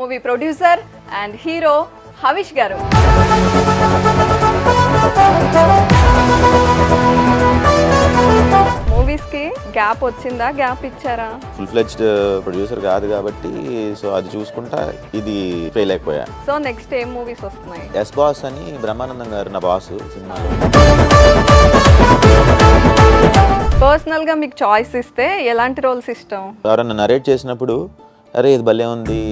Movie producer and hero Havish గారు. Movies కి gap వచ్చిందా, గ్యాప్ ఇచ్చారా? ఫుల్ ఫ్లెడ్జ్డ్ ప్రొడ్యూసర్ కాదు కాబట్టి సో అది చూసుకుంటా ఇది ఫెయిల్ అయిపోయా. సో నెక్స్ట్ ఏం మూవీస్ వస్తున్నాయి? ఎస్ బాస్ అని బ్రహ్మానందం గారు నా బాస్ సినిమాలో. పర్సనల్ గా మీకు చాయిస్ ఇస్తే ఎలాంటి రోల్స్ ఇష్టం? ఎవరన్నా నరేట్ చేసినప్పుడు అరే ఇది భలే ఉంది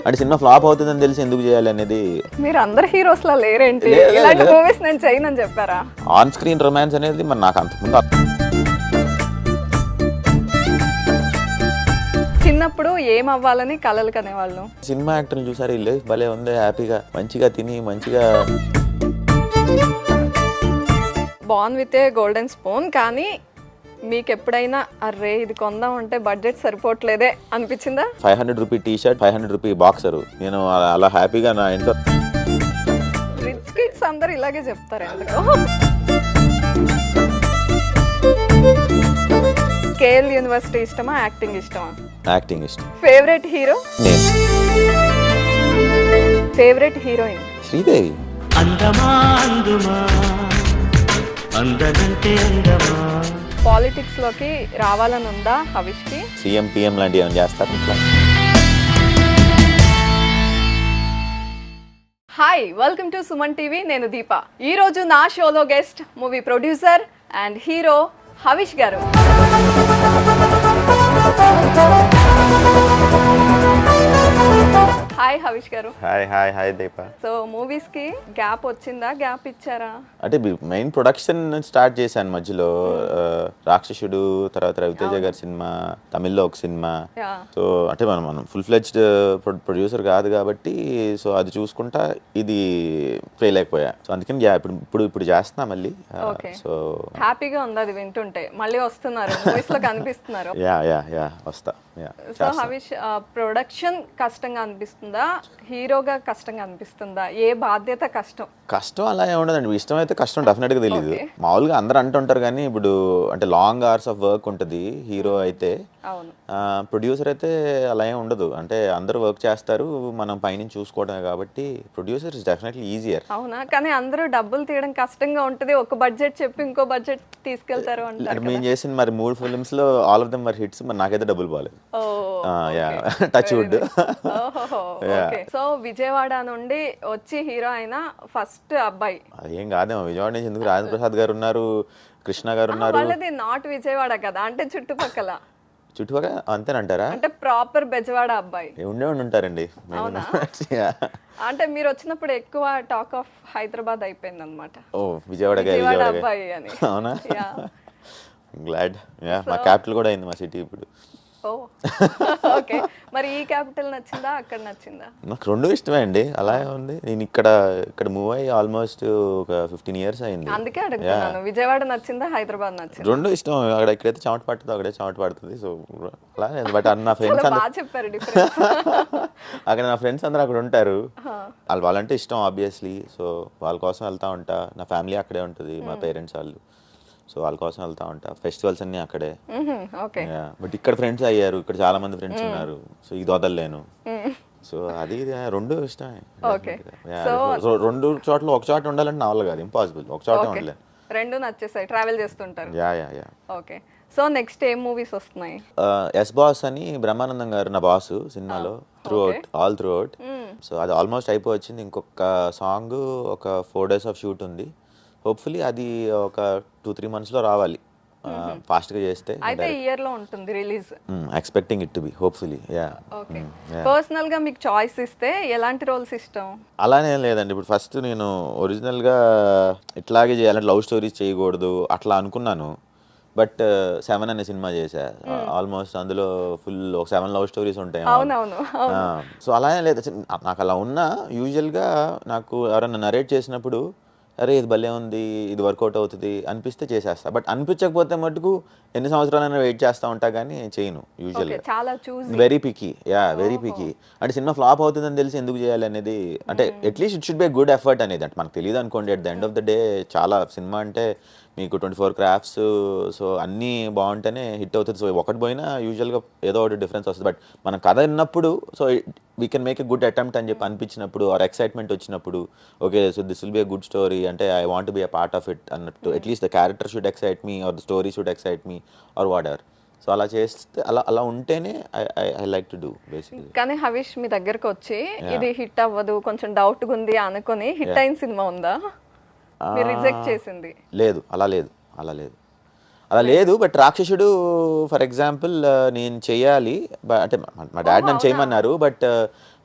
అంటే సినిమా ఫ్లాప్ అవుతుందని తెలిసి ఎందుకు చేయాలి అనేది. మీరు అందరు హీరోస్ లా లేరేంటి? ఇలాంటి మూవీస్ నేను చేయనని చెప్పారా? ఆన్ స్క్రీన్ రొమాన్స్ అనేది మరి నాకు అంతకుముందు చిన్నప్పుడు ఏం అవ్వాలని కలలు కనేవాళ్ళు. సినిమా యాక్టర్లు చూసారు, వీళ్ళు భలే ఉంది, హ్యాపీగా మంచిగా తిని మంచిగా born with a golden spoon. కానీ మీకు ఎప్పుడైనా అర్రే ఇది కొందాం అంటే బడ్జెట్ సరిపోవట్లేదే అనిపించిందా? 500 rupee T shirt, 500 rupee boxer, నేను అలా హ్యాపీగా నా ఇంట్లో. రిచ్ కిడ్స్ అందరు ఇలాగే చెప్తారు ఎందుకో. కేఎల్ యూనివర్సిటీ ఇష్టమా, యాక్టింగ్ ఇష్టమా? యాక్టింగ్ ఇష్టం. Favourite hero? నేను ఫేవరెట్ హీరోయిన్? శ్రీదేవి. అందమా అందుమా అందనంటే అందమా. పాలిటిక్స్ లోకి రావాలని ఉందా హవిష్ కి? సీఎం పిఎం లాంటివి ఏమైనా చేస్తారు ఇట్లా? Hi, welcome to Suman TV. నేను దీప. ఈ రోజు నా షోలో guest movie producer and hero Havish గారు. హాయ్ హవిష్ గారు. హాయ్ హాయ్ హాయ్ దీప. సో మూవీస్ కి గ్యాప్ వచ్చిందా, గ్యాప్ ఇచ్చారా? అంటే మెయిన్ ప్రొడక్షన్ స్టార్ట్ చేశాను మధ్యలో. రాక్షసుడు, తర్వాత రవితేజ గారి సినిమా, తమిళ్లో ఒక సినిమా. సో అంటే మనం ఫుల్ ఫ్లెడ్జ్డ్ ప్రొడ్యూసర్ కాదు కాబట్టి సో అది చూసుకుంటా ఇది ఫెయిల్ అయిపోయా. సో అందుకని ఇప్పుడు చేస్తున్నా మళ్ళీ. సో హ్యాపీగా ఉంది అది వింటుంటే. మళ్ళీ వస్తున్నారు మూవీస్ లో కనిపిస్తున్నారు. యా వస్తా. సో హవిష్, ప్రొడక్షన్ కష్టంగా అనిపిస్తుందా, హీరోగా కష్టంగా అనిపిస్తుందా? ఏ బాధ్యత కష్టం అలా ఏముండదండి. ఇష్టం అయితే కష్టం డెఫినెట్గా తెలియదు. మామూలుగా అందరూ అంటుంటారు కానీ ఇప్పుడు అంటే లాంగ్ అవర్స్ ఆఫ్ వర్క్ ఉంటుంది హీరో అయితే. ప్రొడ్యూసర్ అయితే అలా ఏం ఉండదు. అంటే అందరూ వర్క్ చేస్తారు, మనం పైనుంచి చూసుకోవడమే కాబట్టి ప్రొడ్యూసర్ ఇస్ డెఫినెట్లీ ఈజియర్. అవునా? కానీ అందరూ డబ్బులు తీయడం కష్టంగా ఉంటుంది. ఒక బడ్జెట్ చెప్పి ఇంకో బడ్జెట్ తీసుకెళ్తారు అంటారు. మేము చేసిన మరి 3 ఫిల్మ్స్ లో ఆల్ ఆఫ్ దెమ్ మరి హిట్స్. మరి నాకైతే డబ్బులు పోలేదు. Touch wood. సో విజయవాడ నుండి వచ్చి హీరో అయిన ఫస్ట్ అబ్బాయి? అదేం కాదేమో, విజయవాడ నుంచి ఎందుకు? రాజేంద్ర ప్రసాద్ గారు ఉన్నారు, కృష్ణ గారు ఉన్నారు. వాళ్ళది నాట్ విజయవాడ కదా, అంటే చుట్టుపక్కల అంతేనంటారా? అంటే ప్రాపర్ బెజవాడ అబ్బాయి ఉండే ఉంటారండి. అంటే మీరు వచ్చినప్పుడు ఎక్కువ టాక్ ఆఫ్ హైదరాబాద్ అయిపోయింది అనమాట. ఓ విజయవాడ అబ్బాయి అని. అవునా? గ్లాడ్. మా క్యాపిటల్ కూడా అయింది మా సిటీ ఇప్పుడు. ఓకే. మరి ఈ క్యాపిటల్ నచ్చిందా, అక్కడ నచ్చిందా? నాకు రెండు ఇష్టమే అండి. అలా ఉంది. నేను ఇక్కడ మూవ్ అయ్యి ఆల్మోస్ట్ ఒక 15 years అయింది. అందుకే అడుగుతున్నాను, విజయవాడ నచ్చిందా, హైదరాబాద్ నచ్చిందా? రెండు ఇష్టం. ఇక్కడైతే చెమట పడుతుంది, అక్కడే చెమట పడుతుంది. సో అలా. బట్ నా ఫ్రెండ్స్ చెప్పారు అక్కడ నా ఫ్రెండ్స్ అందరూ అక్కడ ఉంటారు. వాళ్ళంటే ఇష్టం ఆబ్వియస్లీ. సో వాళ్ళ కోసం వెళ్తా ఉంటా. నా ఫ్యామిలీ అక్కడే ఉంటుంది, మా పేరెంట్స్ వాళ్ళు. సో వాళ్ళ కోసం వెళ్తా ఉంటా. ఫెస్టివల్స్ అన్ని అక్కడే. బట్ ఇక్కడ ఫ్రెండ్స్ అయ్యారు, ఇక్కడ చాలా మంది ఫ్రెండ్స్ ఉన్నారు. సో ఇది వదలలేను. సో అది రెండు ఇష్టమే. రెండు చోట్ల ఒక చోట ఉండాలంటే నా వల్ల కాదు, ఇంపాసిబుల్. ఒక చోట ఉండలేను. రెండు నచ్చేసాయి, ట్రావెల్ చేస్తుంటారు. ఓకే. సో నెక్స్ట్ ఏం మూవీస్ వస్తున్నాయి? ఎస్ బాస్ అని బ్రహ్మానందం గారు నా బాస్ సినిమాలో ఆల్ త్రూ అవుట్. సో అది ఆల్మోస్ట్ అయిపోవచ్చింది. ఇంకొక సాంగ్ ఒక 4 days ఆఫ్ షూట్ ఉంది. హోప్ఫుల్లీ అది ఒక 2-3 months లో రావాలి, ఫాస్ట్ గా చేస్తే. అయితే ఇయర్ లో ఉంటుంది release. Expecting it to be hopefully. Okay. Personal గా మీకు చాయిస్ ఇస్తే ఎలాంటి రోల్స్ ఇష్టం? అలానే లేదండి. ఇప్పుడు ఫస్ట్ నేను ఒరిజినల్ గా ఇట్లాగే చేయాలంటే లవ్ స్టోరీస్ చేయకూడదు అట్లా అనుకున్నాను. బట్ 7 అనే సినిమా చేశా. ఆల్మోస్ట్ అందులో ఫుల్ ఒక 7 లవ్ స్టోరీస్ ఉంటాయి. సో అలానే లేదు. నాకు అలా ఉన్నా యూజువల్గా నాకు ఎవరైనా నరేట్ చేసినప్పుడు అరే ఇది భలే ఉంది, ఇది వర్కౌట్ అవుతుంది అనిపిస్తే చేసేస్తా. బట్ అనిపించకపోతే మటుకు ఎన్ని సంవత్సరాలైనా వెయిట్ చేస్తూ ఉంటా కానీ చేయను యూజువల్గా. Very picky. Very picky. అంటే సినిమా ఫ్లాప్ అవుతుందని తెలిసి ఎందుకు చేయాలి అనేది. అంటే at least it should be good effort అనేది. అంటే మనకు తెలియదు అనుకోండి. At the end of the day చాలా సినిమా అంటే మీకు 24 క్రాఫ్ట్స్, సో అన్నీ బాగుంటేనే హిట్ అవుతుంది. సో ఒకటి పోయినా యూజువల్గా ఏదో ఒకటి డిఫరెన్స్ వస్తుంది. బట్ మనం కథ విన్నప్పుడు so we can make a good attempt అని చెప్పి అనిపించినప్పుడు, ఆర్ ఎక్సైట్మెంట్ వచ్చినప్పుడు, okay so this will be a good story, అంటే I want be a part of it అన్నట్టు. At least the character should excite me, or the story should excite me, or whatever. So అలా చేస్తే అలా ఉంటేనే I like to do basically. కానీ హవిష్ మీ దగ్గరకు వచ్చి ఇది హిట్ అవ్వదు, కొంచెం డౌట్గా ఉంది అనుకొని హిట్ అయిన సినిమా ఉందా మీరు రిజెక్ట్ చేసింది? లేదు, అలా లేదు. బట్ రాక్షసుడు ఫర్ ఎగ్జాంపుల్ నేను చెయ్యాలి, అంటే మా డాడీ నన్ను చేయమన్నారు. బట్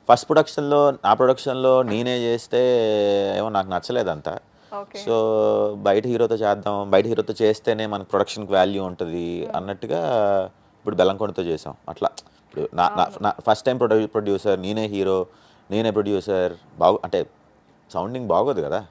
ఫస్ట్ ప్రొడక్షన్లో, నా ప్రొడక్షన్లో నేనే చేస్తే ఏమో నాకు నచ్చలేదంతా. సో బయట హీరోతో చేద్దాం, బయట హీరోతో చేస్తేనే మనకు ప్రొడక్షన్కి వాల్యూ ఉంటుంది అన్నట్టుగా ఇప్పుడు బెల్లంకొండతో చేసాం. అట్లా ఇప్పుడు నా ఫస్ట్ టైం ప్రొడ్యూసర్, నేనే హీరో, నేనే ప్రొడ్యూసర్, అంటే సౌండింగ్ బాగోదు కదా.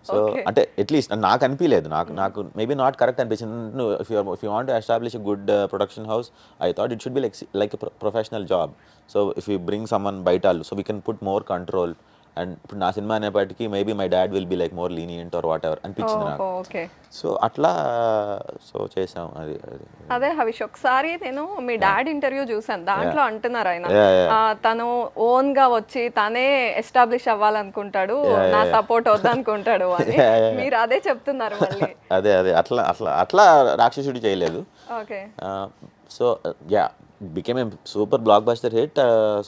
సో అంటే అట్లీస్ట్ నాకు అనిపించలేదు, నాకు మేబీ నాట్ కరెక్ట్ అనిపించింది. If you want to establish a good production house, I thought it should be like professional job. So if you bring someone బయట, so we can put more control. And ఇప్పుడు నా cinema అనేప్పటికీ maybe my dad will be like more lenient or what ever అనిపించింది నాకు. So అట్లా so చేసాం. అదే హవిష్, ఒకసారి నేను మీ డాడ్ ఇంటర్వ్యూ చూసాను, దాంట్లో అంటున్నారు ఆయన తను ఓన్ గా వచ్చి తనే ఎస్టాబ్లిష్ అవ్వాలనుకుంటాడు, నా సపోర్ట్ వద్దనుకుంటాడు అని. మీరు అదే చెప్తున్నారు మళ్ళీ. అదే అట్లా రాక్షసుడు చేయలేదు. So yeah, became a super blockbuster hit.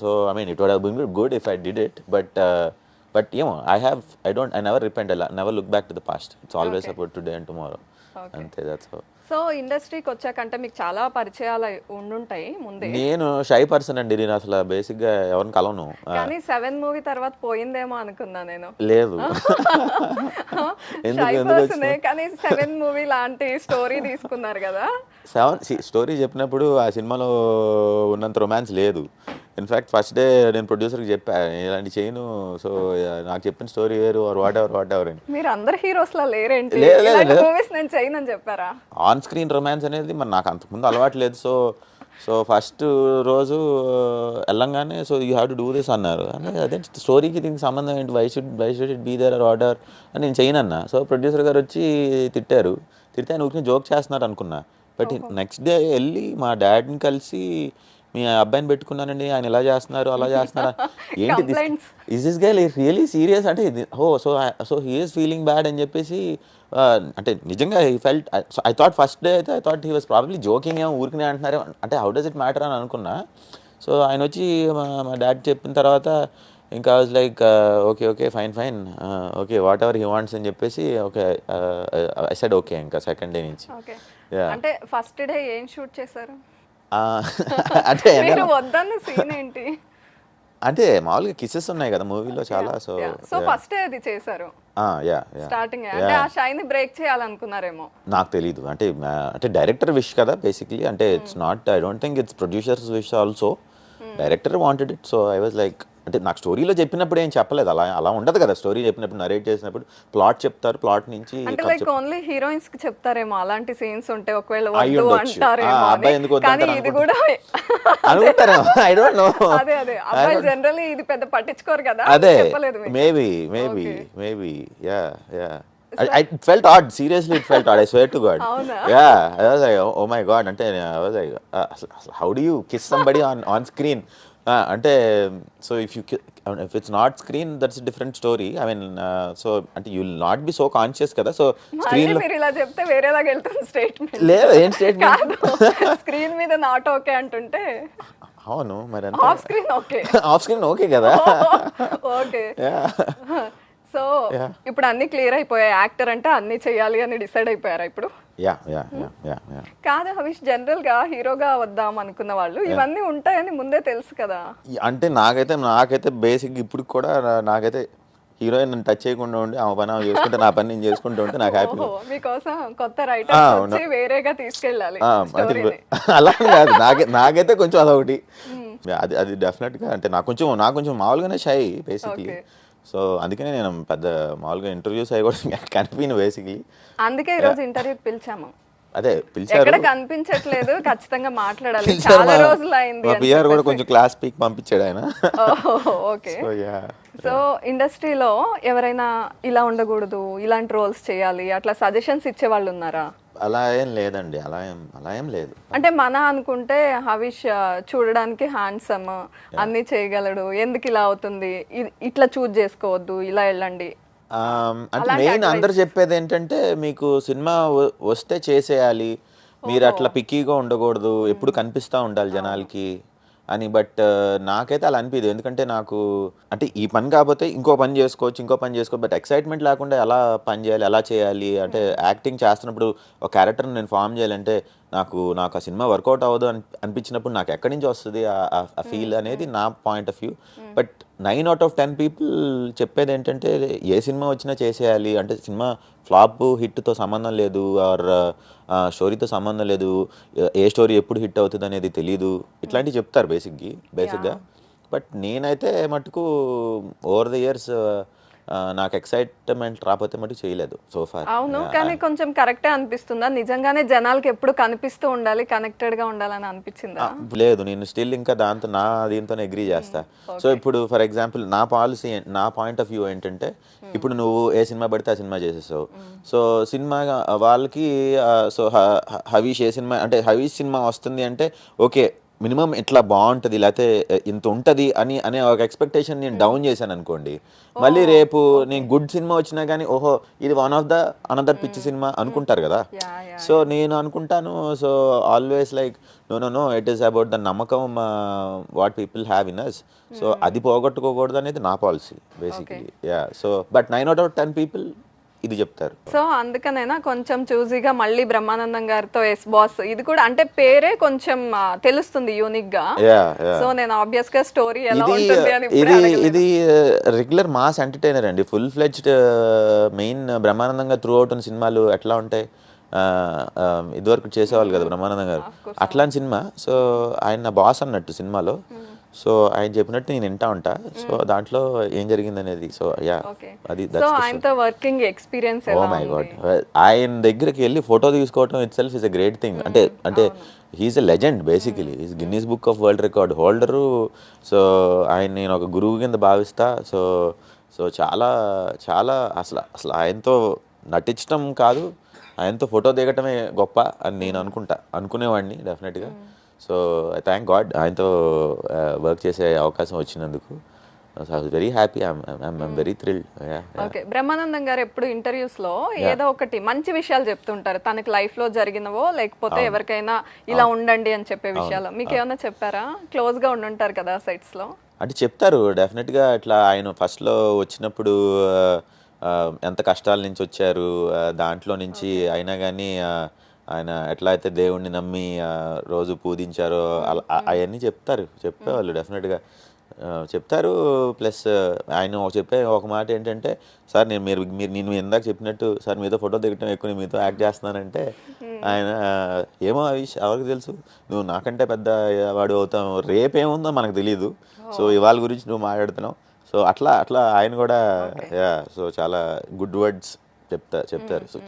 So I mean it would have been good if I did it, but you know I never repent. I never look back to the past. It's always about today and tomorrow. Ante that's how. So ఇండస్ట్రీకి వచ్చాకంటే మీకు చాలా పరిచయాలు ఉండుంటాయి ముందే. నేను shy person అండి, నేను అసలు బేసిక్గా ఎవరిని కలవను. కానీ 7 మూవీ తర్వాత పోయిందేమో అనుకున్నా నేను. లేదు షై పర్సనే, కానీ 7 మూవీ లాంటి స్టోరీ తీసుకున్నారు కదా. స్టోరీ చెప్పినప్పుడు ఆ సినిమాలో ఉన్నంత రొమాన్స్ లేదు. ఇన్ఫ్యాక్ట్ ఫస్ట్ డే నేను ప్రొడ్యూసర్కి చెప్పా ఇలాంటి చేయను, సో నాకు చెప్పిన స్టోరీ వేరు, ఆర్ వాట్ ఎవర్ అని. మీరు అందరు హీరోస్లా లేరేంటి? మూవీస్ నేను చేయను అని చెప్పారా? ఆన్ స్క్రీన్ రొమాన్స్ అనేది మరి నాకు అంతకుముందు అలవాటు లేదు. సో ఫస్ట్ రోజు వెళ్ళంగానే so you have to do this అన్నారు. అదే స్టోరీకి దీనికి సంబంధం ఏంటి, why should it be there or whatever అని నేను చేయనన్నా. సో ప్రొడ్యూసర్ గారు వచ్చి తిడితే ఆయన ఊరికి జోక్ చేస్తున్నారు అనుకున్నా. బట్ నెక్స్ట్ డే వెళ్ళి మా డాడీని కలిసి మీ అబ్బాయిని పెట్టుకున్నానండి, ఆయన ఇలా చేస్తున్నారు అలా చేస్తున్నారు, ఏంటి is this guy really serious అంటే so he is feeling bad అని చెప్పేసి. అంటే నిజంగా he felt, I thought first day అయితే I thought he was probably joking, ఏమో ఊరికనే అంటున్నారు అంటే హౌ డస్ ఇట్ మ్యాటర్ అని అనుకున్నా. సో ఆయన వచ్చి మా డాడీ చెప్పిన తర్వాత ఇంకా was like okay fine okay what ever he wants అని చెప్పేసి ఓకే ఐ సెడ్ ఓకే. ఇంకా సెకండ్ డే నుంచి అంటే ఫస్ట్ డే ఏం షూట్ చేశారు అంటే వద్దన్న సీన్ ఏంటి? అంటే మామూలుగా కిసెస్ ఉన్నాయి కదా మూవీలో చాలా. సో ఫస్ట్ డే అది చేశారు స్టార్టింగ్, అంటే ఆ షైన్ బ్రేక్ చేయాలనుకున్నారేమో నాకు తెలీదు. అంటే డైరెక్టర్ విష్ కదా బేసిక్లీ, అంటే it's not, I don't think it's producers wish also. Director wanted it. So I was like, అంటే నాకు స్టోరీలో చెప్పినప్పుడు ఏం చెప్పలేదు, అలా ఉండదు కదా. స్టోరీ చెప్పినప్పుడు నరేట్ చేసినప్పుడు ప్లాట్ చెప్తారు, ప్లాట్ నుంచి అంటే లైక్ ఓన్లీ హీరోయిన్స్ కి చెప్తారేమో అలాంటి సీన్స్ ఉంటే, ఒకవేళ వద్దు అంటారేమో. అబ్బాయి ఎందుకు కానీ ఇది కూడా అనుకుంటారేమో, ఐ డోంట్ నో. అదే అబ్బాయి జనరల్లీ ఇది పెద్ద పట్టించుకోరు కదా. అదే maybe yeah I felt odd, seriously it felt odd, I swear to God. Yeah, I was like oh my God, అంటే I was like how do you kiss somebody on screen? అంటే so if it's not screen, that's a different story. I mean so అంటే you will not be so conscious కదా. So screen లో మీరు ఇలా చెప్తే వేరేలాగా వెళ్తుంది స్టేట్మెంట్. లేదు ఏం స్టేట్మెంట్, స్క్రీన్ మీద నాట్ ఓకే అంటుంటే అవును మరి అంటే ఆఫ్ స్క్రీన్ ఓకే కదా. ఓకే సో ఇప్పుడు అన్ని క్లియర్ అయిపోయాయి, యాక్టర్ అంటే అన్ని చేయాలి అని డిసైడ్ అయిపోయారా ఇప్పుడు? కాదు హవిష్, జనరల్ గా హీరోగా వద్దాం అనుకున్న వాళ్ళు ఇవన్నీ ఉంటాయని ముందే తెలుసు కదా. అంటే నాకైతే బేసిక్ ఇప్పుడు కూడా నాకైతే హీరోయిన్ టచ్ చేయకుండా ఉండి ఆ పని చేసుకుంటే నా పని నేను చేసుకుంటూ ఉంటే నాకు హ్యాపీ. మీకోసం కొత్త రైటర్ వేరేగా తీసుకెళ్ళాలి అలా కాదు, నాకైతే కొంచెం అదొకటి. అది డెఫినెట్ గా అంటే నాకు కొంచెం మామూలుగానే షై బేసిక్లీ. సో అందుకనే నేను పెద్ద మామూలుగా ఇంటర్వ్యూస్ అయ్యి కూడా కనిపించను బేసిక్లీ. అందుకే ఈరోజు ఇంటర్వ్యూకి పిలిచాము. అదే పిలిచారు ఎక్కడ కనిపించట్లేదు, ఖచ్చితంగా మాట్లాడాలి, పిలిచారు చాలా మా రోజులు అయింది మా పిఆర్ కూడా కొంచెం క్లాస్ పీక్ పంపించాడు ఆయన. ఓకే. సో యా సో ఇండస్ట్రీలో ఎవరైనా ఇలా ఉండకూడదు, ఇలాంటి రోల్స్ చేయాలి, అట్లా సజెషన్స్ ఇచ్చే వాళ్ళు ఉన్నారా? అలా ఏం లేదండి, అలా ఏం లేదు. అంటే మన అనుకుంటే హవిష్ చూడడానికి హ్యాండ్సమ్, అన్ని చేయగలడు, ఎందుకు ఇలా అవుతుంది, ఇట్లా చూజ్ చేసుకోవద్దు, ఇలా వెళ్ళండి. అంటే మెయిన్ అందరు చెప్పేది ఏంటంటే మీకు సినిమా వస్తే చేసేయాలి, మీరు అట్లా పిక్కీగా ఉండకూడదు, ఎప్పుడు కనిపిస్తూ ఉండాలి జనాలకి అని. బట్ నాకైతే అలా అనిపించదు, ఎందుకంటే నాకు అంటే ఈ పని కాకపోతే ఇంకో పని చేసుకోవచ్చు, బట్ ఎక్సైట్మెంట్ లేకుండా ఎలా పని చేయాలి, ఎలా చేయాలి అంటే యాక్టింగ్ చేస్తున్నప్పుడు ఒక క్యారెక్టర్ని నేను ఫామ్ చేయాలంటే నాకు ఆ సినిమా వర్కౌట్ అవ్వదు అనిపించినప్పుడు నాకు ఎక్కడి నుంచి వస్తుంది ఆ ఫీల్ అనేది నా point of view. But 9 out of 10 people చెప్పేది ఏంటంటే ఏ సినిమా వచ్చినా చేసేయాలి, అంటే సినిమా ఫ్లాప్ హిట్తో సంబంధం లేదు, ఆర్ స్టోరీతో సంబంధం లేదు, ఏ స్టోరీ ఎప్పుడు హిట్ అవుతుంది అనేది తెలీదు, ఇట్లాంటివి చెప్తారు బేసిక్గా. బట్ నేనైతే మటుకు ఓవర్ ద ఇయర్స్ నాకు ఎక్సైట్మెంట్ రాకపోతే మటుకు చేయలేదు సోఫార్. అవును, కానీ కొంచెం కరెక్టే అనిపిస్తుందా? నిజంగానే జనాలకి ఎప్పుడు కనిపిస్తూ ఉండాలి, కనెక్టెడ్ గా ఉండాలని అనిపించిందా? లేదు, నేను స్టిల్ ఇంకా దీంతోనే అగ్రీ చేస్తా. సో ఇప్పుడు ఫర్ ఎగ్జాంపుల్ నా పాయింట్ ఆఫ్ వ్యూ ఏంటంటే, ఇప్పుడు నువ్వు ఏ సినిమా పడితే ఆ సినిమా చేసేసావు. సో సినిమా వాళ్ళకి సో హవీష్ ఏ సినిమా అంటే హవీష్ సినిమా వస్తుంది అంటే ఓకే మినిమం ఇట్లా బాగుంటుంది, లేకపోతే ఇంత ఉంటుంది అనే ఒక ఎక్స్పెక్టేషన్ నేను డౌన్ చేశాను అనుకోండి, మళ్ళీ రేపు నేను గుడ్ సినిమా వచ్చినా కానీ ఓహో ఇది వన్ ఆఫ్ ద అనదర్ పిచ్చి సినిమా అనుకుంటారు కదా. సో నేను అనుకుంటాను, so always like no it is about the నమ్మకం what people have in us. So అది పోగొట్టుకోకూడదు అనేది నా policy basically. Yeah so but 9 out of 10 people ఇది చెప్తారు. సో అందుకనైనా కొంచెం చూజీగా మళ్ళీ బ్రహ్మానందం గారితో ఎస్ బాస్, ఇది కూడా అంటే పేరే కొంచెం తెలుస్తుంది యూనిక్ గా. సో నేను ఆబ్వియస్ గా స్టోరీ ఎలా ఉంటుంది అని ఇది రెగ్యులర్ మాస్ ఎంటర్టైనర్ అండి, ఫుల్ ఫ్లెడ్జ్డ్. మెయిన్ బ్రహ్మానందం గారు త్రూ అవుట్ ఉన్న సినిమాలు ఎట్లా ఉంటాయి, ఇదివరకు చేసేవాళ్ళు కదా బ్రహ్మానందం గారు, అట్లాంటి సినిమా. సో ఆయన బాస్ అన్నట్టు సినిమాలో, సో ఆయన చెప్పినట్టు నేను వింటా ఉంటా. సో దాంట్లో ఏం జరిగింది అనేది. సో యా అది ఆయనతో working experience. Oh my god, ఆయన దగ్గరికి వెళ్ళి ఫోటో తీసుకోవడం itself is a great thing. అంటే he's a legend basically, he's Guinness book of world record holder. So ఆయన నేను ఒక గురువు కింద భావిస్తా. సో చాలా చాలా అసలు ఆయనతో నటించడం కాదు, ఆయనతో ఫోటో దిగటమే గొప్ప అని నేను అనుకునేవాడిని డెఫినెట్గా. సో ఐ థ్యాంక్ గాడ్ ఆయనతో వర్క్ చేసే అవకాశం వచ్చినందుకు. So I was very happy, I'm very thrilled. Okay, Brahmanandam గారు ఎప్పుడు ఇంటర్వ్యూస్ లో ఏదో ఒకటి మంచి విషయాలు చెప్తుంటారు, తనకి లైఫ్ లో జరిగినవో లేకపోతే ఎవరికైనా ఇలా ఉండండి అని చెప్పే విషయాలు. మీకు ఏమైనా చెప్పారా? క్లోజ్ గా ఉండుంటారు కదా సెట్స్ లో. అంటే చెప్తారు డెఫినెట్గా. ఇట్లా ఆయన ఫస్ట్లో వచ్చినప్పుడు ఎంత కష్టాల నుంచి వచ్చారు, దాంట్లో నుంచి అయినా కానీ ఆయన ఎట్లా అయితే దేవుణ్ణి నమ్మి రోజు పూజించారో అవన్నీ చెప్పేవాళ్ళు డెఫినెట్గా చెప్తారు. ప్లస్ ఆయన చెప్పే ఒక మాట ఏంటంటే, సార్ నేను ఇందాక చెప్పినట్టు సార్ మీతో ఫోటో దిగటం ఎక్కువ, నేను మీతో యాక్ట్ చేస్తున్నానంటే ఆయన ఏమో ఎవరికి తెలుసు, నువ్వు నాకంటే పెద్ద వాడు అవుతావు, రేపేముందో మనకు తెలియదు, సో ఇవాళ గురించి నువ్వు మాట్లాడుతున్నావు. సో అట్లా ఆయన కూడా సో చాలా గుడ్ వర్డ్స్ చెప్తారు. సో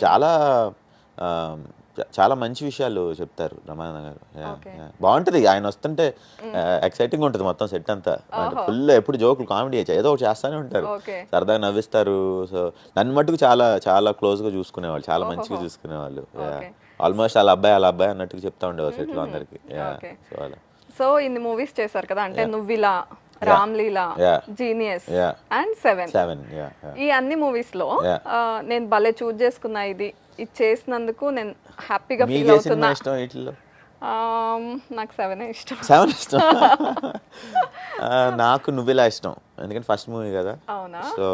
చాలా మంచి విషయాలు చెప్తారు బ్రహ్మానందం గారు. బాగుంటుంది ఆయన వస్తుంటే, ఎక్సైటింగ్ ఉంటుంది మొత్తం సెట్ అంతా. ఫుల్ ఎప్పుడు జోకులు కామెడీ ఏదో ఒకటి చేస్తూనే ఉంటారు, సరదాగా నవ్విస్తారు. సో నన్ను మటుకు చాలా చాలా క్లోజ్గా చూసుకునేవాళ్ళు, చాలా మంచిగా చూసుకునేవాళ్ళు. ఆల్మోస్ట్ వాళ్ళ అబ్బాయి అన్నట్టుగా చెప్తా ఉండేవారు సెట్లో అందరికి. సో ఇన్ని మూవీస్ చేశారు కదా, అంటే నువ్విలా, రామ్లీలా, జీనియస్ అండ్ 7. ఈ అన్ని మూవీస్ లో నేను భలే చూజ్ చేసుకున్నా, ఇది చేసినందుకు నేను హ్యాపీగా ఫీల్ అవుతున్నా. నాకు 7 ఇష్టం. నాకు నువ్విలా ఇష్టం, ఎందుకంటే ఫస్ట్ మూవీ కదా. అవునా? సో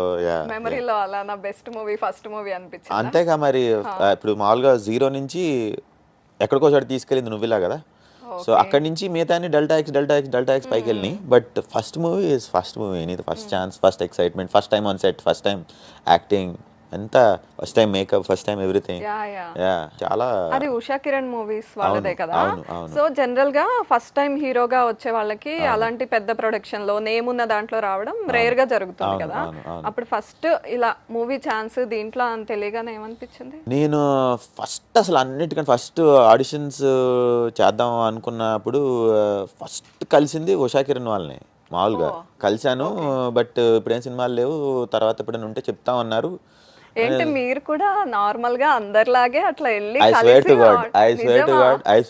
మెమరీలో అలా నా బెస్ట్ మూవీ ఫస్ట్ మూవీ అనిపించింది. అంతేగా మరి. ఇప్పుడు మామూలుగా 0 నుంచి ఎక్కడికో చోట తీసుకెళ్ళింది నువ్విలా కదా. సో అక్కడి నుంచి మిగతా డెల్టా ఎక్స్ పైకి వెళ్ళినాయి. But first movie is first movie, first chance, first excitement, first time on set, first time acting, ఎంత first time makeup, first time everything. Yeah చాలా. అది ఉషా కిరణ్ మూవీస్ వాళ్ళదే కదా. అవును. సో జనరల్ గా ఫస్ట్ టైం హీరోగా వచ్చే వాళ్ళకి అలాంటి పెద్ద ప్రొడక్షన్ లో నేమ్ ఉన్న దాంట్లో రావడం రేర్ గా జరుగుతుంది కదా. అప్పుడు ఫస్ట్ ఇలా మూవీ ఛాన్స్ దీంట్లో అని తెలియగానే ఏమనిపించింది? నేను ఫస్ట్ అసలు అన్నిటికంటే ఫస్ట్ ఆడిషన్స్ చేద్దాం అనుకున్నప్పుడు ఫస్ట్ కలిసింది ఉషా కిరణ్ వాళ్ళని. మామూలుగా కలిశాను, బట్ ఇప్పుడేం సినిమాలు లేవు, తర్వాత ఎప్పుడైనా ఉంటే చెప్తామన్నారు. ఏంటి మీరు కూడా నార్మల్ గా అందరిలాగే అట్లా వెళ్ళి I swear to God, I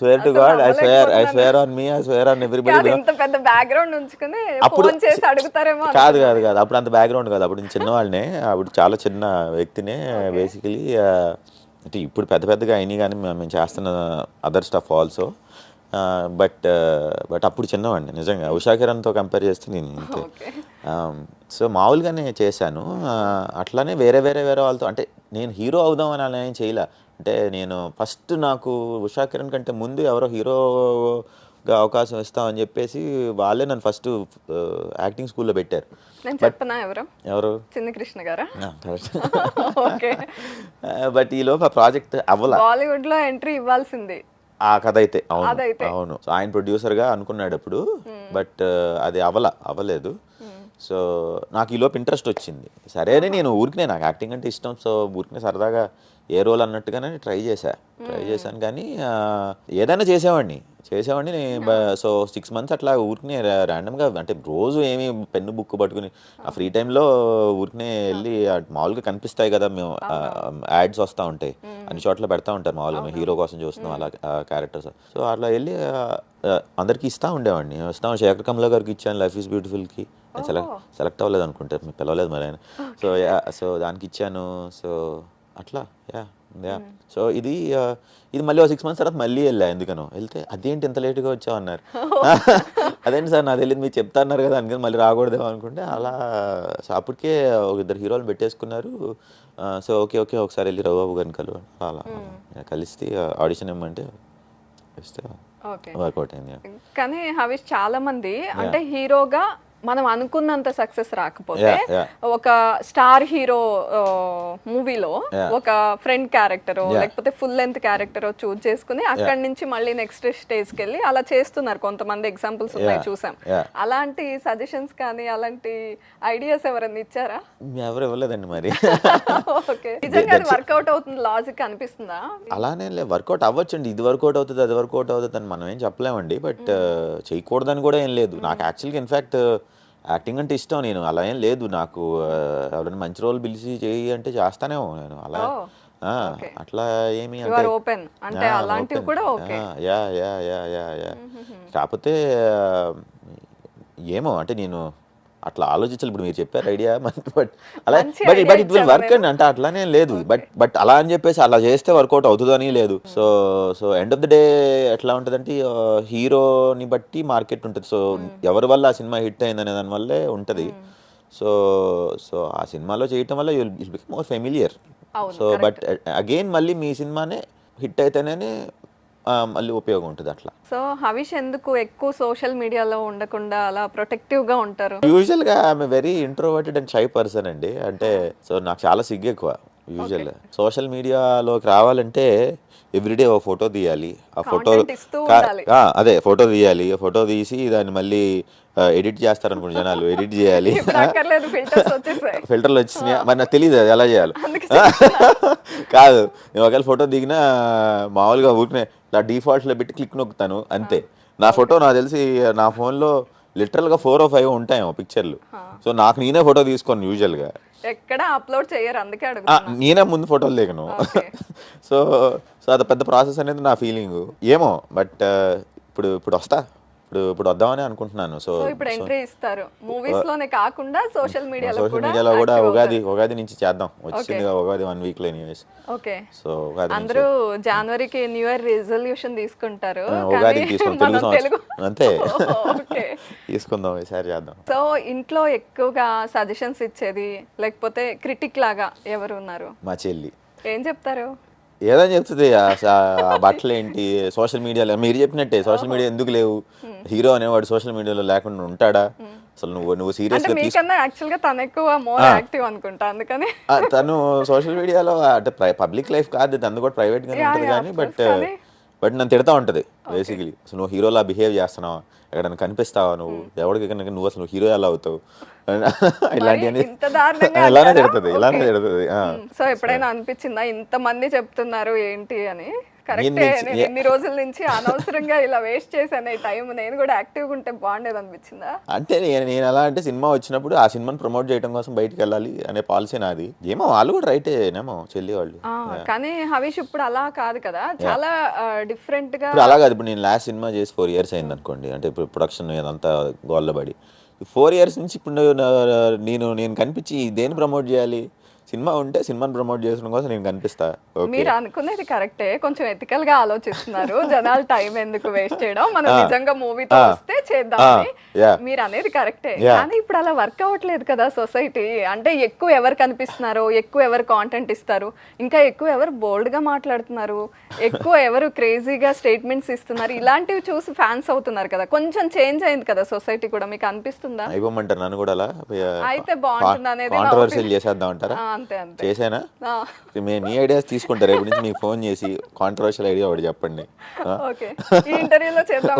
swear on me, I swear on everybody. ఇంత పెద్ద బ్యాక్గ్రౌండ్ ఉంచుకుని ఫోన్ చేసి అడుగుతారేమో. కాదు అప్పుడు అంత బ్యాక్గ్రౌండ్ కాదు, అప్పుడు నేను చిన్నవాళ్ళనే, అప్పుడు చాలా చిన్న వ్యక్తినే బేసికలీ. అంటే ఇప్పుడు పెద్దగా అయినాయి కానీ మేము చేస్తున్న అదర్ స్టఫ్ ఆల్సో, బట్ అప్పుడు చిన్నవాడిని నిజంగా. ఉషా కిరణ్తో కంపేర్ చేస్తే నేను ఇంతే. సో మామూలుగానే చేశాను. అట్లానే వేరే వాళ్ళతో, అంటే నేను హీరో అవుదాం అని అలా ఏం చేయలే. అంటే నేను ఫస్ట్ నాకు ఉషా కిరణ్ కంటే ముందు ఎవరో హీరోగా అవకాశం ఇస్తామని చెప్పేసి వాళ్ళే నన్ను ఫస్ట్ యాక్టింగ్ స్కూల్లో పెట్టారు. నేను చెప్పనా ఎవరు? చిన్ని కృష్ణ గారా? బట్ ఈలోపు ఆ ప్రాజెక్ట్ అవ్వలా. బాలీవుడ్ లో ఎంట్రీ ఇవ్వాల్సింది ఆ కథ అయితే. అవును. సో ఆయన ప్రొడ్యూసర్గా అనుకున్నాడు అప్పుడు, బట్ అది అవ్వలేదు. సో నాకు ఈలోపు ఇంట్రెస్ట్ వచ్చింది. సరే అని నేను ఊరికినే, నాకు యాక్టింగ్ అంటే ఇష్టం, సో ఊరికినే సరదాగా ఏ రోల్ అన్నట్టుగానే ట్రై చేశాను. కానీ ఏదైనా చేసేవాడిని. సో 6 months అట్లా ఊరికినే ర్యాండమ్గా, అంటే రోజు ఏమి పెన్ను బుక్ పట్టుకుని ఆ ఫ్రీ టైంలో ఊరికినే వెళ్ళి మామూలుగా కనిపిస్తాయి కదా, మేము యాడ్స్ వస్తూ ఉంటాయి, అన్ని చోట్ల పెడతా ఉంటారు మామూలుగా, మేము హీరో కోసం చూస్తున్నాం అలా క్యారెక్టర్స్. సో అట్లా వెళ్ళి అందరికీ ఇస్తూ ఉండేవాడిని. శేఖర్ కమలా గారికి ఇచ్చాను లైఫ్ ఈజ్ బ్యూటిఫుల్కి. సెలెక్ట్ అవ్వలేదు అనుకుంటారు, మీరు పిలవలేదు మరి ఆయన. సో దానికి ఇచ్చాను. సో అట్లా సో ఇది మళ్ళీ 6 months తర్వాత మళ్ళీ ఎందుకనో వెళ్తే, అదేంటి ఇంత లేట్గా వచ్చావు అన్నారు. అదేంటి సార్ నాకు తెలియదు, మీరు చెప్తా అన్నారు కదా, అందుకని మళ్ళీ రాకూడదేమో అనుకుంటే అలా. సో అప్పటికే 2 హీరోలు పెట్టేసుకున్నారు. సో ఓకే ఒకసారి వెళ్ళి రఘుబాబు గారిని కలు అలా కలిస్తే ఆడిషన్ ఇవ్వమంటే ఇస్తే వర్కౌట్ అయింది. కానీ హవిష్ చాలా మంది అంటే హీరోగా మనం అనుకున్నంత సక్సెస్ రాకపోతే ఒక స్టార్ హీరో మూవీలో ఒక ఫ్రెండ్ క్యారెక్టర్ లేకపోతే ఫుల్ లెంత్ క్యారెక్టర్ చూజ్ చేసుకుని అక్కడి నుంచి మళ్ళీ నెక్స్ట్ స్టేజ్కి వెళ్ళి అలా చేస్తున్నారు కొంతమంది. ఎగ్జాంపుల్స్ ఉన్నాయి, చూసాం. అలాంటి సజెషన్స్ కానీ అలాంటి ఐడియాస్ ఎవరైనా ఇచ్చారా? ఎవరు ఇవ్వలేదండి మరి. ఓకే, నిజంగా అది వర్కౌట్ అవుతుంది లాజిక్ అనిపిస్తుందా? అలానే వర్కౌట్ అవ్వచ్చండి, ఇది వర్కౌట్ అవుతుంది అది వర్కౌట్ అవుతుంది అని మనం ఏం చెప్పలేమండి. బట్ చేయకూడదని కూడా ఏం లేదు. నాకు యాక్చువల్గా ఇన్ఫ్యాక్ట్ యాక్టింగ్ అంటే ఇష్టం. నేను అలా ఏం లేదు, నాకు ఎవరైనా మంచి రోల్ పిలిచి చేయి అంటే చేస్తానేమో నేను అలా. అట్లా ఏమి అంటే అలాంటివి కూడా ఓకే. కాకపోతే ఏమో అంటే నేను అట్లా ఆలోచించాలి. ఇప్పుడు మీరు చెప్పారు ఐడియా, బట్ అలా బట్ ఇట్ విల్ వర్క్ అండి, అంటే అట్లానే లేదు. బట్ అలా అని చెప్పేసి అలా చేస్తే వర్కౌట్ అవుతుందని లేదు. So end of the day ఎట్లా ఉంటుందంటే హీరోని బట్టి మార్కెట్ ఉంటుంది. సో ఎవరి వల్ల ఆ సినిమా హిట్ అయిందనే దాని వల్లే ఉంటుంది. సో ఆ సినిమాలో చేయటం వల్ల you'll become more familiar. So but again మళ్ళీ మీ సినిమానే హిట్ అయితేనే మళ్ళీ ఉపయోగం ఉంటుంది అట్లా. సో హవిష్ ఎందుకు ఎక్కువ సోషల్ మీడియాలో ఉండకుండా అలా ప్రొటెక్టివ్ గా ఉంటారు? యూజువల్ గా I'm very introverted and shy person అండి. అంటే సో నాకు చాలా సిగ్గు ఎక్కువ. యూజువల్ సోషల్ మీడియాలోకి రావాలంటే ఎవ్రీడే ఓ ఫోటో తీయాలి. ఆ ఫోటో ఫోటో తీయాలి. ఫోటో తీసి దాన్ని మళ్ళీ ఎడిట్ చేస్తారు అనుకోండి జనాలు, ఎడిట్ చేయాలి. ఫిల్టర్లు వచ్చినాయి మరి నాకు తెలియదు అది ఎలా చేయాలి. కాదు, నేను ఒకవేళ ఫోటో దిగినా మామూలుగా ఊరికనే ఇలా డిఫాల్ట్లో పెట్టి క్లిక్ నొక్కుతాను అంతే. నా ఫోటో నాకు తెలిసి నా ఫోన్లో లిటరల్గా 4 or 5 ఉంటాయేమో పిక్చర్లు. సో నాకు నేనే ఫోటో తీసుకోను యూజువల్గా, ఎక్కడ అప్లోడ్ చేయరు, అందుకే నేనే ముందు ఫోటోలు దిగను. సో అది పెద్ద ప్రాసెస్ అనేది నా ఫీలింగ్ ఏమో. బట్ ఇప్పుడు ఇప్పుడు వద్దామని అనుకుంటున్నాను. సో ఇప్పుడు ఎంట్రీ ఇస్తారు మూవీస్ లోనే కాకుండా సోషల్ మీడియాలో కూడా ఉగాది నుంచి చేద్దాం. వచ్చింది ఉగాది 1 week లో ఎనీవేస్. ఓకే, సో అందరూ జనవరికి న్యూ ఇయర్ రిజల్యూషన్ తీసుకుంటారు, ఉగాది తీసుకుంటాం అంతే. తీసుకుందాం, ఈసారి చేద్దాం. సో ఇంట్లో ఎక్కువగా సజెషన్స్ ఇచ్చేది లేకపోతే క్రిటిక్ లాగా ఎవరు ఉన్నారు? మా చెల్లి. ఏం చెప్తారు? ఏదని చెప్తుంది, బట్టలు ఏంటి, సోషల్ మీడియాలో మీరు చెప్పినట్టే సోషల్ మీడియా ఎందుకు లేవు, హీరో అనేవాడు సోషల్ మీడియాలో లేకుండా ఉంటాడా, అసలు నువ్వు అంటే సీరియస్గా మీకన్నా యాక్చువల్ గా తను ఎక్కువ మోర్ యాక్టివ్ అనుకుంటా, అందుకని తను సోషల్ మీడియాలో అంటే పబ్లిక్ లైఫ్ కాదు, తను కూడా ప్రైవేట్ గానే ఉంటుంది కానీ బట్ నన్ను తిడతా ఉంటది బేసికలీ. అసలు నువ్వు హీరోలా బిహేవ్ చేస్తున్నావు, ఎక్కడైనా కనిపిస్తావా నువ్వు, ఎవరికి నువ్వు అసలు హీరో ఎలా అవుతావు ఇలాంటివన్నీ ఇంత దారుణంగా ఇలానే తిడుతుంది. సో ఎప్పుడైనా అనిపించిందా ఇంత మంది చెప్తున్నారు ఏంటి అని? కరెక్టే, నేను ఎన్ని రోజుల నుంచి అనవసరంగా ఇలా వేస్ట్ చేశాను ఈ టైం, నేను కూడా యాక్టివ్గా ఉంటే బాగుండేది అనిపించిందా? అంటే నేను ఎలా అంటే సినిమా వచ్చినప్పుడు ఆ సినిమాని ప్రమోట్ చేయడం కోసం బయటికి వెళ్ళాలి అనే పాలసీ నాది. ఏమో వాళ్ళు కూడా రైటేనేమో చెల్లి వాళ్ళు. కానీ హరీష్ ఇప్పుడు అలా కాదు కదా, చాలా డిఫరెంట్ గా. ఇప్పుడు అలా కాదు, ఇప్పుడు నేను లాస్ట్ సినిమా చేసి 4 years అయింది అనుకోండి, అంటే ఇప్పుడు ప్రొడక్షన్ ఇదంతా గోల్లబడి 4 years నుంచి ఇప్పుడు నేను కనిపించి దేన్ని ప్రమోట్ చేయాలి? సినిమా ఉంటే సినిమాని ప్రమోట్ చేయడం కోసం నేను కనిపిస్తా. మీరు అనుకునేది కరెక్టే, కొంచెం ఎథికల్ గా ఆలోచిస్తున్నారు. జనాలు టైం ఎందుకు వేస్ట్ చేయడం, మనం నిజంగా మూవీతో వస్తే చేద్దామని మీరు అనేది కరెక్టే. కానీ ఇప్పుడు అలా వర్క్ అవ్వట్లేదు కదా సొసైటీ. అంటే ఎక్కువ ఎవరు కనిపిస్తున్నారు, ఎక్కువ ఎవరు కాంటెంట్ ఇస్తారు, ఇంకా ఎక్కువ ఎవరు బోల్డ్ గా మాట్లాడుతున్నారు, ఎక్కువ ఎవరు క్రేజీగా స్టేట్మెంట్స్ ఇస్తున్నారు, ఇలాంటివి చూసి ఫ్యాన్స్ అవుతున్నారు కదా. కొంచెం చేంజ్ అయింది కదా సొసైటీ కూడా, మీకు అనిపిస్తుందా? అయిపోమంటారు నన్ను కూడా అలా అయితే బాగుంటుంది అనేది కాంట్రవర్సీలు చేసేద్దాం అంటారా? అంతే అంతే చేసేనా? మీ ఐడియాస్ తీసుకుంటారు, రేపు నుంచి మీకు ఫోన్ చేసి కాంట్రవర్షియల్ ఐడియా ఒకటి చెప్పండి. ఓకే, ఈ ఇంటర్వ్యూలో చేద్దాం.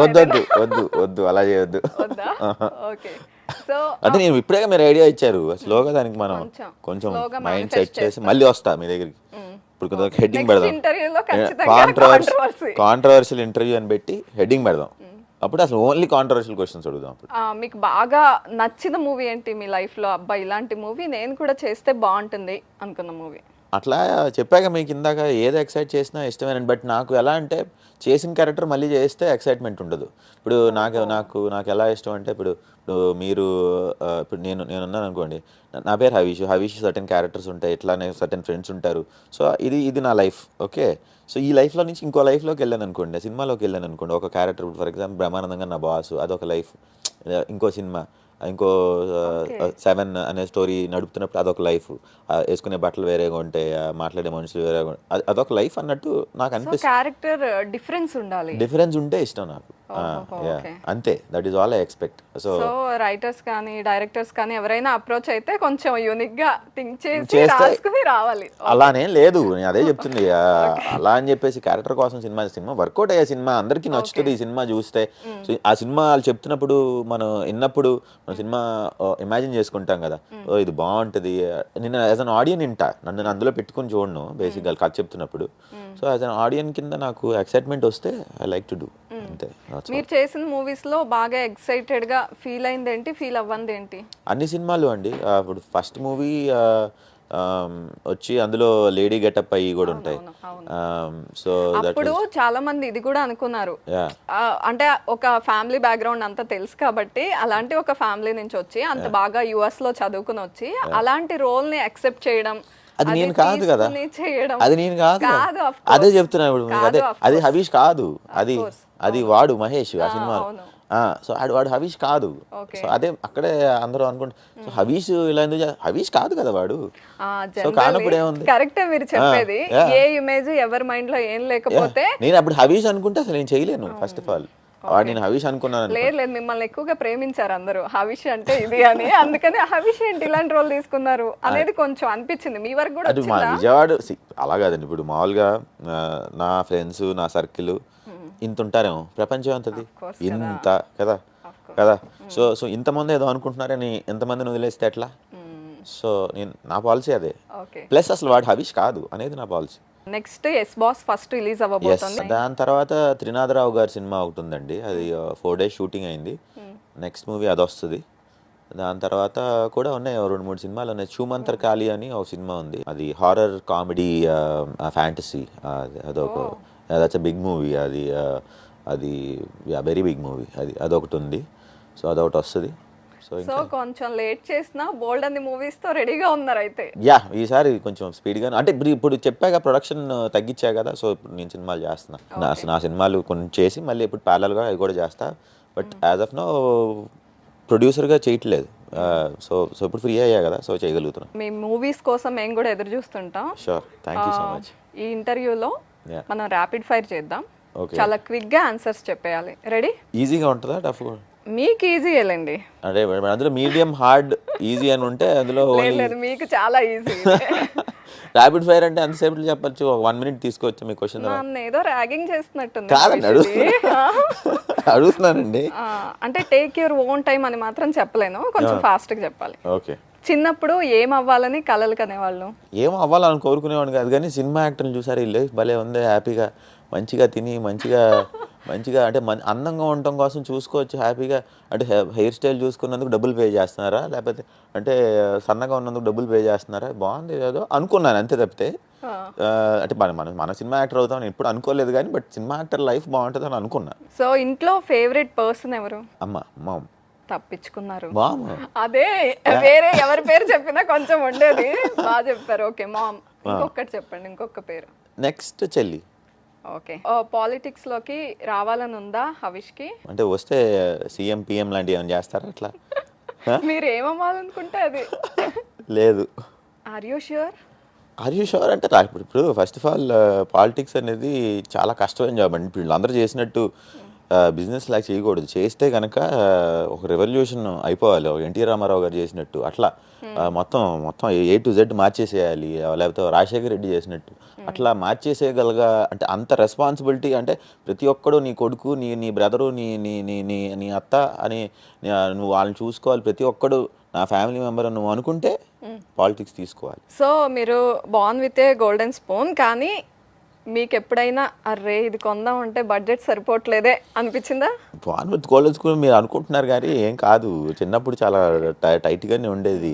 వద్దు అలా చేయొద్దు. ఓకే, సో అంటే నేను ఇప్పుడే మీరు ఐడియా ఇచ్చారు, స్లోగా దానికి మనం కొంచెం మైండ్ సెట్ చేసి మళ్ళీ వస్తా మీ దగ్గరికి. ఇప్పుడు హెడ్డింగ్ పెడదాం, కాంట్రవర్షియల్ ఇంటర్వ్యూ అని పెట్టి హెడ్డింగ్ పెడదాం. అప్పుడు అసలు ఓన్లీ కాంట్రవర్షియల్ క్వశ్చన్స్ అడుగుదాం. మీకు బాగా నచ్చిన మూవీ ఏంటి మీ లైఫ్ లో? అబ్బా ఇలాంటి మూవీ నేను కూడా చేస్తే బాగుంటుంది అనుకున్న మూవీ? అట్లా చెప్పాక మీకు ఇందాక ఏది ఎక్సైట్ చేసినా ఇష్టమేనండి. బట్ నాకు ఎలా అంటే చేసిన క్యారెక్టర్ మళ్ళీ చేస్తే ఎక్సైట్మెంట్ ఉండదు. ఇప్పుడు నాకు ఎలా ఇష్టం అంటే ఇప్పుడు మీరు ఇప్పుడు నేనున్నాను అనుకోండి, నా పేరు హవీష్ సర్టెన్ క్యారెక్టర్స్ ఉంటాయి, ఇట్లానే సర్టెన్ ఫ్రెండ్స్ ఉంటారు. సో ఇది నా లైఫ్. ఓకే, సో ఈ లైఫ్లో నుంచి ఇంకో లైఫ్లోకి వెళ్ళాను అనుకోండి, సినిమాలోకి వెళ్ళాను అనుకోండి, ఒక క్యారెక్టర్ ఫర్ ఎగ్జాంపుల్ బ్రహ్మానందంగా నా బాస్, అదొక లైఫ్. ఇంకో సినిమా, ఇంకో 7 అనే స్టోరీ నడుపుతున్నప్పుడు అదొక లైఫ్. వేసుకునే బట్టలు వేరేగా ఉంటాయి, మాట్లాడే మనుషులు వేరేగా, అదొక లైఫ్ అన్నట్టు నాకు అనిపిస్తుంది. క్యారెక్టర్ డిఫరెన్స్ ఉండాలి, డిఫరెన్స్ ఉంటే ఇష్టం నాకు. అంతే, that is all I expect. So writers కానీ డైరెక్టర్స్ కానీ ఎవరైనా అప్రోచ్ అయితే కొంచెం యూనిక్ గా థింక్ చేసి రాసుకుని రావాలి. అలానే లేదు, నేను అదే చెప్తుంది. అలా అని చెప్పేసి క్యారెక్టర్ కోసం సినిమా వర్కౌట్ అయ్యే సినిమా అందరికీ నచ్చుతుంది. ఈ సినిమా చూస్తే ఆ సినిమా వాళ్ళు చెప్తున్నప్పుడు మనం విన్నప్పుడు సినిమా ఇమాజిన్ చేసుకుంటాం కదా, ఓ ఇది బాగుంటుంది. నేను యాజ్ అన్ ఆడియన్ వింటా, నన్ను అందులో పెట్టుకుని చూడను బేసిక్గా కథ చెప్తున్నప్పుడు. సో యాజ్ అన్ ఆడియన్ కింద నాకు ఎక్సైట్మెంట్ వస్తే ఐ లైక్ టు డూ. అంతే. మీరు చేసిన మూవీస్ లో బాగా ఎక్సైటెడ్ గా ఫీల్ అయింది ఏంటి, ఫీల్ అవ్వంది ఏంటి? అన్ని సినిమాలు అండి. ఇప్పుడు ఫస్ట్ మూవీ వచ్చి అందులో లేడీ గెటప్ అయ్యి కూడా ఉంటాయి. సో అప్పుడు చాలా మంది ఇది కూడా అనుకున్నారు, అంటే ఒక ఫ్యామిలీ బ్యాక్గ్రౌండ్ అంతా తెలుసు కాబట్టి, అలాంటి ఒక ఫ్యామిలీ నుంచి వచ్చి అంత బాగా యుఎస్ లో చదువుకుని వచ్చి అలాంటి రోల్ ని యాక్సెప్ట్ చేయడం, అది నేను కాదు కదా, అది నేను కాదు, అదే చెప్తున్నా ఇప్పుడు. అది హవీష్ కాదు, అది వాడు మహేష్ ఆ సినిమాలో. సో వాడు హవీష్ కాదు. సో అదే అక్కడే అందరూ అనుకుంటారు, సో హవీష్ ఇలా ఎందుకు, హవీష్ కాదు కదా వాడు. సో కానప్పుడు ఏముంది, కరెక్టే మీరు చెప్పేది. ఏ ఇమేజ్ ఎవరి మైండ్ లో ఏం లేకపోతే నేను అప్పుడు హవీష్ అనుకుంటే అసలు నేను చేయలేను. ఫస్ట్ ఆఫ్ ఆల్ వాడు నేను హవీష్ అనుకున్నాను. లేదు, మిమ్మల్ని ఎక్కువగా ప్రేమించారు అందరూ, హవీష్ అంటే ఇది అని, అందుకని హవీష్ ఏంటి ఇలాంటి రోల్ తీసుకున్నారు అనేది కొంచెం అనిపించింది మీ వరకు కూడా. అది మా విజయవాడ అలా కాదండి. ఇప్పుడు మామూలుగా నా ఫ్రెండ్స్, నా సర్కిల్ ఇంత ఉంటారేమో, ప్రపంచం అంతది ఇంత కదా. సో ఇంతమంది ఏదో అనుకుంటున్నారని ఎంతమందిని వదిలేస్తే ఎట్లా? సో నా పాలసీ అదే. ప్లస్ అసలు వాడు హవీష్ కాదు అనేది నా policy. Next yes boss first release అవ్వబోతుంది. దాని తర్వాత త్రినాథరావు గారి సినిమా ఒకటి ఉందండి, అది 4 days షూటింగ్ అయింది. నెక్స్ట్ మూవీ అది వస్తుంది. దాని తర్వాత కూడా ఉన్నాయి 2-3 సినిమాలు ఉన్నాయి. చూమంతర్ కాళీ అని ఒక సినిమా ఉంది, అది horror comedy fantasy. That's a big movie. అది వెరీ బిగ్ మూవీ. అదొకటి ఉంది. సో అదొకటి వస్తుంది. సో కొంచెం లేట్ చేసినా బోల్డ్ అన్ని మూవీస్ తో రెడీగా ఉన్నారు అయితే. ఈసారి కొంచెం స్పీడ్గా, అంటే ఇప్పుడు చెప్పాక ప్రొడక్షన్ తగ్గించా కదా, సో ఇప్పుడు నేను సినిమాలు చేస్తున్నా. నా సినిమాలు కొన్ని చేసి మళ్ళీ ఇప్పుడు ప్యారలల్గా అవి కూడా చేస్తా. బట్ యాజ్ ఆఫ్ నో ప్రొడ్యూసర్గా చేయట్లేదు. సో ఇప్పుడు ఫ్రీ అయ్యా కదా, సో చేయగలుగుతున్నాం. మీ మూవీస్ కోసం మేము కూడా ఎదురు చూస్తుంటాం. Sure, thank you so much. ఈ ఇంటర్వ్యూలో మనం ర్యాపిడ్ ఫైర్ చేద్దాం. చాలా క్విక్ గా ఆన్సర్స్ చెప్పేయాలి. రెడీ? ఈజీగా ఉంటుందా టఫ్? మీకు ఈజీయేలేండి. అంటే అందులో మీడియం హార్డ్ ఈజీ అని ఉంటే అందులో లేదు లేదు, మీకు చాలా ఈజీ. ర్యాపిడ్ ఫైర్ అంటే ఎంతసేపు చెప్పచ్చు, 1 minute తీసుకోవచ్చు మీ క్వశ్చన్. నన్ను ఏదో ర్యాగింగ్ చేస్తున్నట్టుంది. కాదండి, అడుగుతున్నానండి. అంటే టేక్ యువర్ ఓన్ టైం అని మాత్రం చెప్పలేను, కొంచెం ఫాస్ట్గా చెప్పాలి. ఓకే. చిన్నప్పుడు ఏం అవ్వాలని కలలు కనేవాళ్ళు? ఏం అవ్వాలని కోరుకునేవాడిని కాదు, కానీ సినిమా యాక్టర్ని చూసారు, ఇల్లు భలే ఉంది, హ్యాపీగా మంచిగా తిని మంచిగా అంటే అందంగా ఉండటం కోసం చూసుకోవచ్చు హ్యాపీగా. అంటే హెయిర్ స్టైల్ చూసుకున్నందుకు డబ్బులు పే చేస్తున్నారా, లేకపోతే అంటే సన్నగా ఉన్నందుకు డబ్బులు పే చేస్తున్నారా, బాగుంది ఏదో అనుకున్నాను అంతే తప్పితే. అంటే మన సినిమా యాక్టర్ అవుతామని ఎప్పుడు అనుకోలేదు, కానీ బట్ సినిమా యాక్టర్ లైఫ్ బాగుంటుంది అని అనుకున్నా. సో ఇంట్లో ఫేవరెట్ పర్సన్ ఎవరు? మామ్. తప్పించుకున్నారు. అదే వేరే ఎవరి పేరు చెప్పినా కొంచెం ఉండేది. బాగా చెప్పారు. Okay ma'am. ఇంకొకటి చెప్పండి, ఇంకొక పేరు. నెక్స్ట్ చెల్లి. ఓకే. పాలిటిక్స్ లోకి రావాలని ఉందా హవిష్కి? అంటే వస్తే సీఎం పిఎం లాంటివి ఏమైనా చేస్తారా అట్లా? మీరు ఏమవ్వాలనుకుంటే అది. లేదు. Are you sure? అంటే ఇప్పుడు ఫస్ట్ ఆఫ్ ఆల్ పాలిటిక్స్ అనేది చాలా కష్టమైన జాబ్ అండి. ఇప్పుడు వీళ్ళందరూ చేసినట్టు బిజినెస్ లాగా చేయకూడదు. చేస్తే కనుక ఒక రెవల్యూషన్ అయిపోవాలి, ఎన్టీ రామారావు గారు చేసినట్టు అట్లా మొత్తం A to Z మార్చేసేయాలి, లేకపోతే రాజశేఖర రెడ్డి చేసినట్టు అట్లా మార్చేసేయగలగా. అంటే అంత రెస్పాన్సిబిలిటీ, అంటే ప్రతి ఒక్కడు నీ కొడుకు, నీ బ్రదరు, నీ అత్త అని నువ్వు వాళ్ళని చూసుకోవాలి, ప్రతి ఒక్కడు నా ఫ్యామిలీ మెంబర్ నువ్వు అనుకుంటే పాలిటిక్స్ తీసుకోవాలి. సో మీరు born with a golden spoon, కానీ మీకు ఎప్పుడైనా అర్రే ఇది కొందాం అంటే బడ్జెట్ సరిపోవట్లేదే అనిపించిందా? బాన్ విత్ గోల్డెన్ స్పూన్ మీరు అనుకుంటున్నారు కానీ ఏం కాదు. చిన్నప్పుడు చాలా టైట్గానే ఉండేది.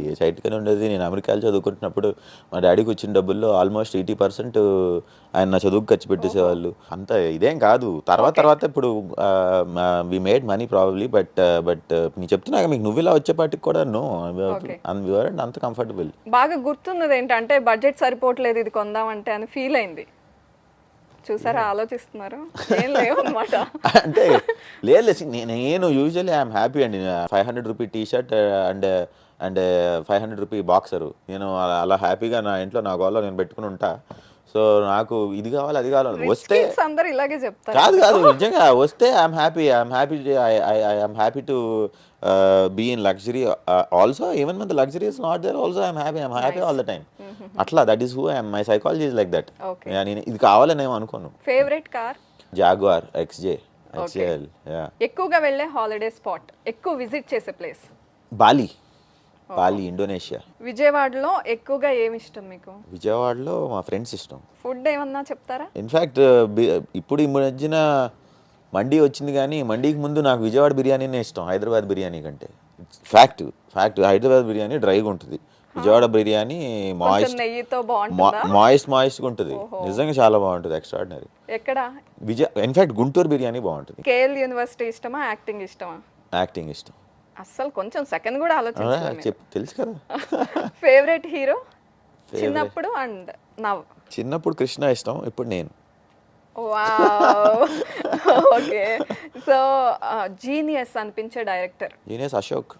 నేను అమెరికాలో చదువుకుంటున్నప్పుడు మా డాడీకి వచ్చిన డబ్బుల్లో ఆల్మోస్ట్ 80% ఆయన నా చదువుకు ఖర్చు పెట్టేసేవాళ్ళు. అంత ఇదేం కాదు. తర్వాత ఇప్పుడు we made money probably, but నేను చెప్తున్నా మీకు నువ్వు ఇలా వచ్చేపాటికి కూడా నో అంత కంఫర్టబుల్. బాగా గుర్తున్నది ఏంటంటే బడ్జెట్ సరిపోవట్లేదు ఇది కొందామంటే అని ఫీల్ అయింది. చూసారా, ఆలోచిస్తున్నారు. ఏం లేవు అనమాట. అంటే లేదు, నేను యూజువల్లీ ఐఎమ్ హ్యాపీ అండి. 500 rupee T shirt and 500 rupee boxer, నేను అలా హ్యాపీగా నా ఇంట్లో నా గోల్లో నేను పెట్టుకుని ఉంటా. సో నాకు ఇది కావాలి అది కావాలి వస్తే అందరూ ఇలాగే చెప్తారు. కాదు నిజంగా వస్తే I'm happy to be in luxury also, even when the luxury is not there also I'm happy all the time. Atla, that is who I am. My psychology is like that. Okay. నేను ఇది కావాలని ఏమో అనుకోను. Favourite car? Jaguar XJL. ఎక్కువగా వెళ్ళే holiday spot, ఎక్కువ visit చేసే place? Bali, Indonesia. విజయవాడలో ఎక్కువగా ఏమి ఇష్టం మీకు? విజయవాడలో మా ఫ్రెండ్స్ ఇష్టం. ఫుడ్ ఏమన్నా చెప్తారా? ఇన్ఫ్యాక్ట్ ఇప్పుడు ఈ మధ్యన మండీ వచ్చింది, కానీ మండీకి ముందు నాకు విజయవాడ బిర్యానీనే ఇష్టం హైదరాబాద్ బిర్యానీ కంటే. ఫ్యాక్ట్ హైదరాబాద్ బిర్యానీ డ్రైగా ఉంటుంది, విజయవాడ బిర్యానీ మాయిస్ట్గా ఉంటుంది. నిజంగా చాలా బాగుంటుంది, ఎక్స్ట్రాడినరీ. ఎక్కడ? ఇన్ఫాక్ట్ గుంటూరు బిర్యానీ బాగుంటుంది. కేఎల్ యూనివర్సిటీ ఇష్టమా, యాక్టింగ్ ఇష్టమా? యాక్టింగ్ ఇష్టం. అస్సలు కొంచెం సెకండ్ కూడా ఆలోచించలేదు. తెలుసు కదా. ఫేవరెట్ హీరో చిన్నప్పుడు అండ్ నవ్? చిన్నప్పుడు కృష్ణ ఇష్టం, ఇప్పుడు నేను. ఓకే. సో జీనియస్ అనిపించే director? Genius Ashok.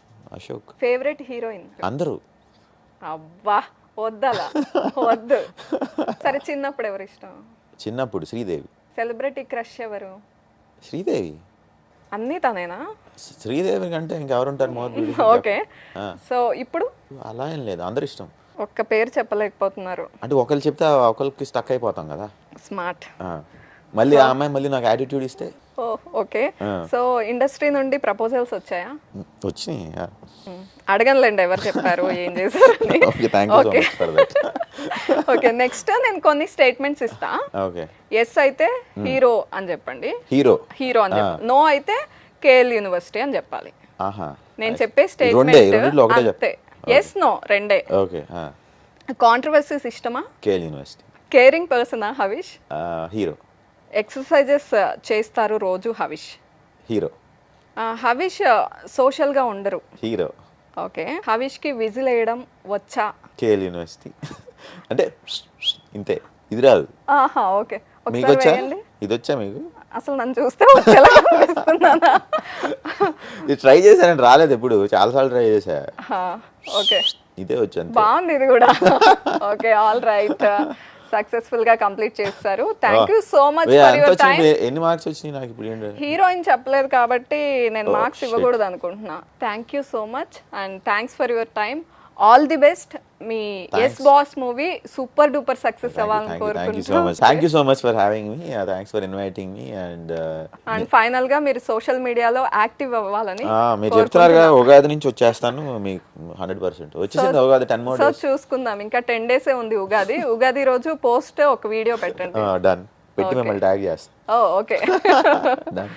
Favourite heroine? అందరూ. అబ్బా వద్దు. సరే, చిన్నప్పుడు ఎవరు ఇష్టం? చిన్నప్పుడు శ్రీదేవి. సెలబ్రిటీ క్రష్ ఎవరు? శ్రీదేవి. అన్నీ తనేనా? శ్రీదేవి కంటే ఇంకెవరుంటారు మోదీ. ఓకే. సో ఇప్పుడు అలా ఏం లేదు, అందరు ఇష్టం. ఒక్క పేరు చెప్పలేకపోతున్నారు అంటే ఒకళ్ళు చెప్తే ఒకరికి స్టక్ అయిపోతాం కదా. స్మార్ట్. మళ్ళీ ఆ అమ్మాయి మళ్ళీ నాకు యాటిట్యూడ్ ఇస్తే. ఓకే. సో ఇండస్ట్రీ నుండి ప్రపోజల్స్ వచ్చాయా? వచ్చినాయి. అడగనులేండి ఎవరు చెప్పారు ఏం చేశారు. ఓకే. నెక్స్ట్ నేను కొన్ని స్టేట్మెంట్స్ ఇస్తా. ఎస్ అయితే హీరో అని చెప్పండి, హీరో అని చెప్పండి. నో అయితే కేఎల్ యూనివర్సిటీ అని చెప్పాలి. నేను చెప్పే స్టేట్మెంట్ ఎస్ నో రెండే. కాంట్రవర్సీస్ ఇష్టమా? KL university. కేరింగ్ పర్సనా హవిష్? హీరో. ఎక్సర్సైజెస్ చేస్తారు రోజు హవిష్? హీరో. హవిష్ సోషల్గా ఉండరు? హీరో. ఓకే. హవిష్కి విజిల్ వేయడం వచ్చా? KL university. అంటే ఇంతే, ఇది రాదు. ఓకే. మీకు వచ్చా? ఇది వచ్చా మీకు? అసలు నన్ను చూస్తే వచ్చేలా కనిపిస్తున్నానా? ఇది ట్రై చేశానండి, రాలేదు ఎప్పుడు, చాలాసార్లు ట్రై చేశా. ఓకే. ఇదే వచ్చాను. బాగుంది ఇది కూడా. Okay, all right. సక్సెస్ఫుల్ గా కంప్లీట్ చేస్తారు. Thank you so much for your time. ఎన్ని మార్క్స్ వచ్చినాయి నాకు ఇప్పుడు ఏంటి? హీరోయిన్ చెప్పలేదు కాబట్టి నేను మార్క్స్ ఇవ్వకూడదు అనుకుంటున్నా. Thank you so much and thanks for your time. All the best. మీ Yes Boss movie super duper success అవ్వాలని కోరుకుంటున్నాను. Thank you so much for having me. Thanks for inviting me. And final గా మీరు social మీడియాలో active అవ్వాలని మీరు చెప్తున్నారుగా ఉగాది నుంచి వచ్చేస్తాను. మీకు 100% వచ్చేసింది ఉగాది 10 more సో days. చూసుకుందాం. ఇంకా 10 days ఉంది ఉగాది. ఉగాది రోజు పోస్ట్ ఒక వీడియో పెట్టండి. డన్ పెట్టి మిమ్మల్ని ట్యాగ్ చేస్తాను. Okay done.